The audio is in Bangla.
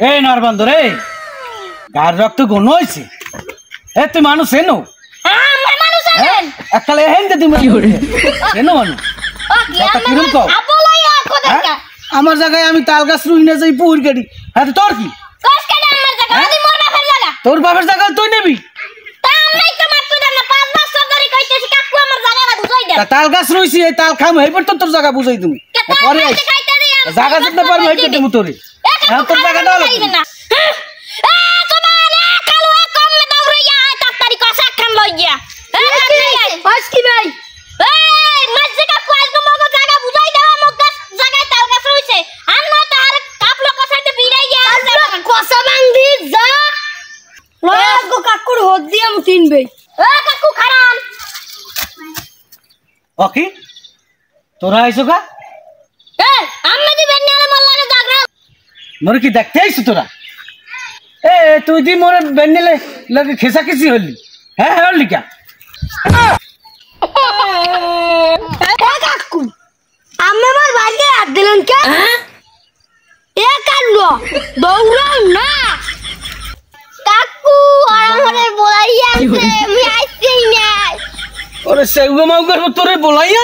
এই নারবান্ধ রে গার রক্ত গণ হয়েছে এ তুই মানুষ এনো এককালে হেনতে তুমি এনো মানুষ আমার জায়গায় আমি তাল গাছ রুই না যাই পুকুর গাড়ি হ্যাঁ তোর কি তোর বাপের জায়গা তুই নেবি তাল গাছ রইছি এই তাল খাম এইবার তোর জায়গা বুঝাই তুমি পরে জায়গা যেতে পারবো এইটা তুমি তোরে হ্যাঁ তোর জায়গা দাও ওকে তোরা আইছো কা মোর কি দেখতে আইছো তোরা এ তুই দি মোরে বেন্নেলে লাগে খেসা খেসি হলি হ্যাঁ হলি কা কাকু আমি আমার ভাইকে হাত দিলেন কে এ কাল্লো দৌড়াও না কাকু আর আমারে বলাইয়া আছে আমি আইছি না ওরে সেউগা মাউগার তোরে বলাইয়া